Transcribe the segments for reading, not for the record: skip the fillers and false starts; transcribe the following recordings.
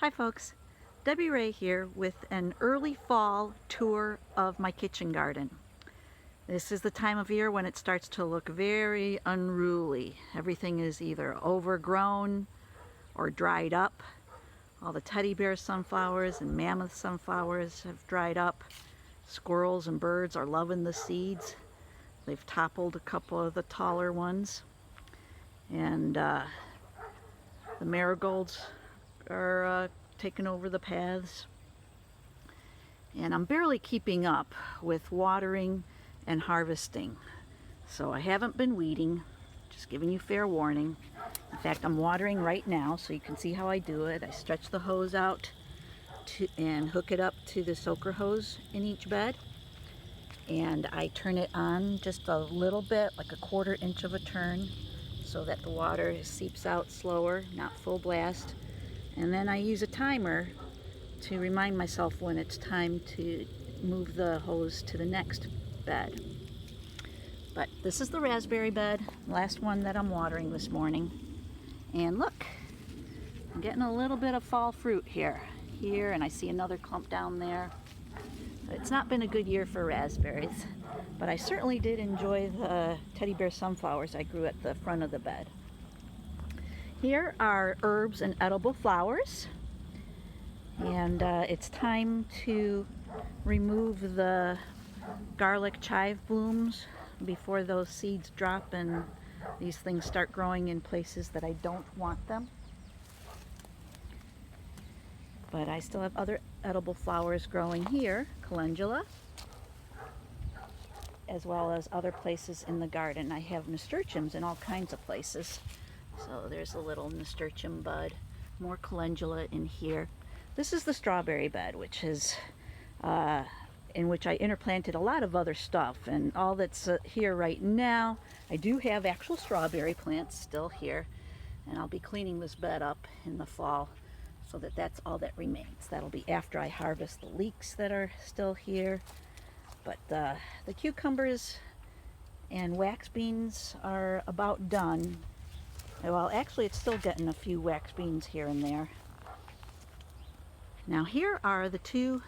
Hi folks, Debbie Ray here with an early fall tour of my kitchen garden. This is the time of year when it starts to look very unruly. Everything is either overgrown or dried up. All the teddy bear sunflowers and mammoth sunflowers have dried up. Squirrels and birds are loving the seeds. They've toppled a couple of the taller ones. And the marigolds are taking over the paths. And I'm barely keeping up with watering and harvesting. So I haven't been weeding, just giving you fair warning. In fact, I'm watering right now so you can see how I do it. I stretch the hose out and hook it up to the soaker hose in each bed. And I turn it on just a little bit, like a 1/4 inch of a turn, so that the water seeps out slower, not full blast. And then I use a timer to remind myself when it's time to move the hose to the next bed. But this is the raspberry bed, last one that I'm watering this morning. And look, I'm getting a little bit of fall fruit here, and I see another clump down there. It's not been a good year for raspberries, but I certainly did enjoy the teddy bear sunflowers I grew at the front of the bed. Here are herbs and edible flowers, and it's time to remove the garlic chive blooms before those seeds drop and these things start growing in places that I don't want them. But I still have other edible flowers growing here, calendula, as well as other places in the garden. I have nasturtiums in all kinds of places. So there's a little nasturtium bud, more calendula in here. This is the strawberry bed, which is in which I interplanted a lot of other stuff, and all that's here right now. I do have actual strawberry plants still here, and I'll be cleaning this bed up in the fall so that that's all that remains. That'll be after I harvest the leeks that are still here. But the cucumbers and wax beans are about done. Well, actually it's still getting a few wax beans here and there. Now here are the 2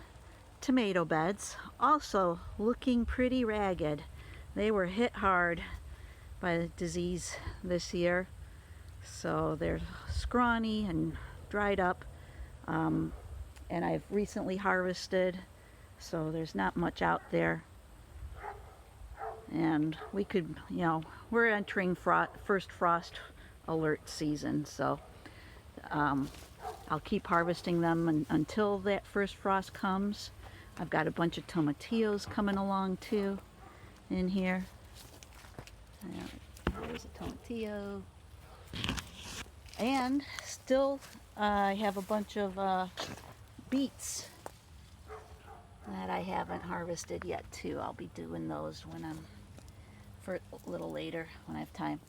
tomato beds, also looking pretty ragged. They were hit hard by the disease this year, so they're scrawny and dried up. And I've recently harvested, so there's not much out there. And we could, we're entering first frost alert season, so I'll keep harvesting them until that first frost comes. I've got a bunch of tomatillos coming along too in here. There's a tomatillo. And still I have a bunch of beets that I haven't harvested yet too. I'll be doing those for a little later when I have time.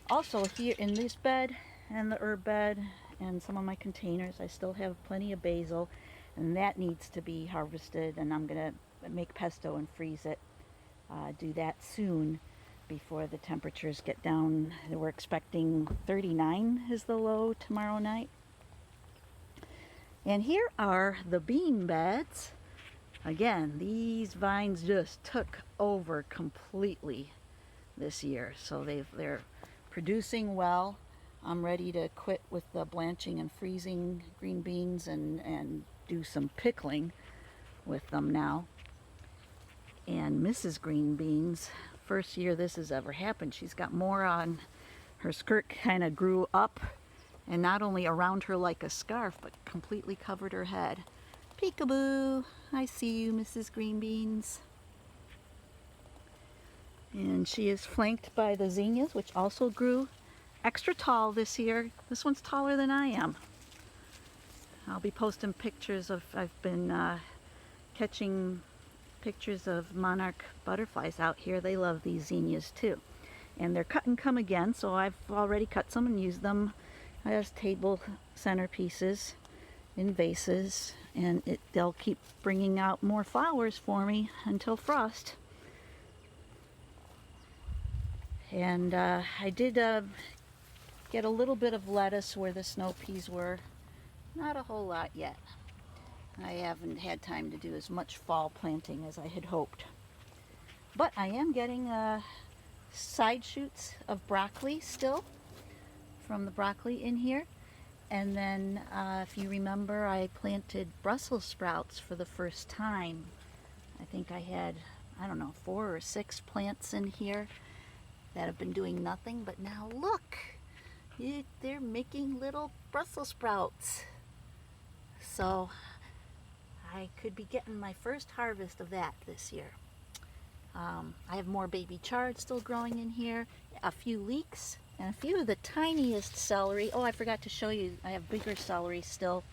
Also here in this bed and the herb bed and some of my containers, I still have plenty of basil, and that needs to be harvested, and I'm gonna make pesto and freeze it. Do that soon before the temperatures get down. We're expecting 39 is the low tomorrow night. And here are the bean beds. Again, these vines just took over completely this year, so they're producing well. I'm ready to quit with the blanching and freezing green beans and do some pickling with them now. And Mrs. Green Beans, first year this has ever happened, she's got more on her skirt, kind of grew up and not only around her like a scarf, but completely covered her head. Peekaboo, I see you, Mrs. Green Beans. And she is flanked by the zinnias, which also grew extra tall this year. This one's taller than I am. I'll be posting pictures I've been catching pictures of monarch butterflies out here. They love these zinnias too. And they're cut and come again, so I've already cut some and used them as table centerpieces in vases, and they'll keep bringing out more flowers for me until frost. And I did get a little bit of lettuce where the snow peas were not a whole lot yet. I haven't had time to do as much fall planting as I had hoped. But I am getting side shoots of broccoli still from the broccoli in here. And then if you remember, I planted Brussels sprouts for the first time. I think I had, I don't know, 4 or 6 plants in here that have been doing nothing, but now look, they're making little Brussels sprouts. So I could be getting my first harvest of that this year. I have more baby chard still growing in here, a few leeks, and a few of the tiniest celery. Oh, I forgot to show you, I have bigger celery still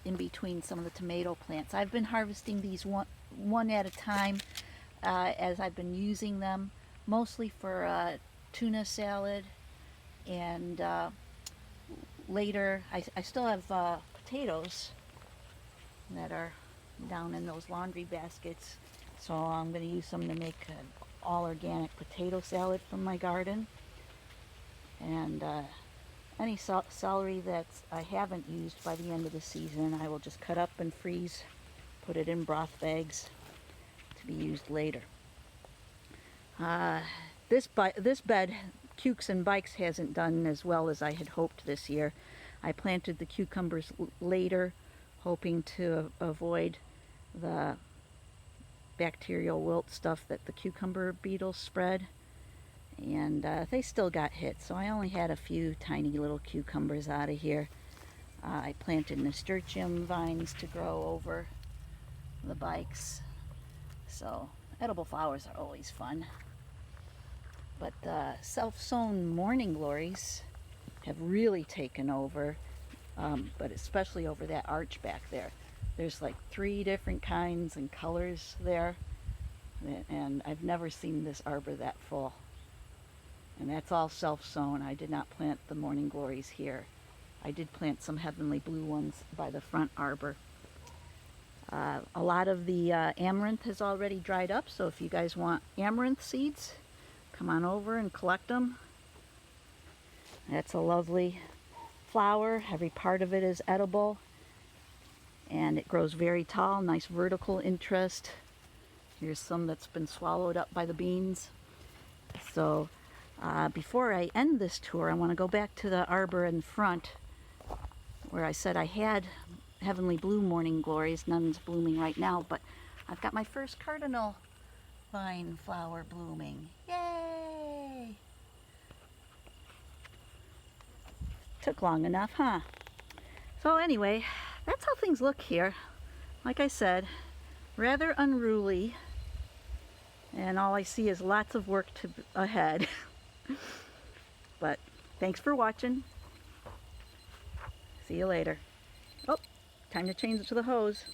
in between some of the tomato plants. I've been harvesting these one at a time as I've been using them, mostly for tuna salad, and later I still have potatoes that are down in those laundry baskets, so I'm going to use some to make an all organic potato salad from my garden. And any celery that I haven't used by the end of the season, I will just cut up and freeze, put it in broth bags to be used later. This bed, Cukes and Bikes, hasn't done as well as I had hoped this year. I planted the cucumbers later, hoping to avoid the bacterial wilt stuff that the cucumber beetles spread. And they still got hit, so I only had a few tiny little cucumbers out of here. I planted nasturtium vines to grow over the bikes, so edible flowers are always fun. But self-sown morning glories have really taken over, but especially over that arch back there. There's like 3 different kinds and colors there, and I've never seen this arbor that full. And that's all self-sown. I did not plant the morning glories here. I did plant some heavenly blue ones by the front arbor. A lot of the amaranth has already dried up, so if you guys want amaranth seeds, come on over and collect them. That's a lovely flower. Every part of it is edible, and it grows very tall, nice vertical interest. Here's some that's been swallowed up by the beans. So before I end this tour, I want to go back to the arbor in front where I said I had heavenly blue morning glories. None's blooming right now, but I've got my first cardinal vine flower blooming. Yay! Took long enough, huh? So anyway, that's how things look here. Like I said, rather unruly, and all I see is lots of work ahead. But thanks for watching. See you later. Oh, time to change it to the hose.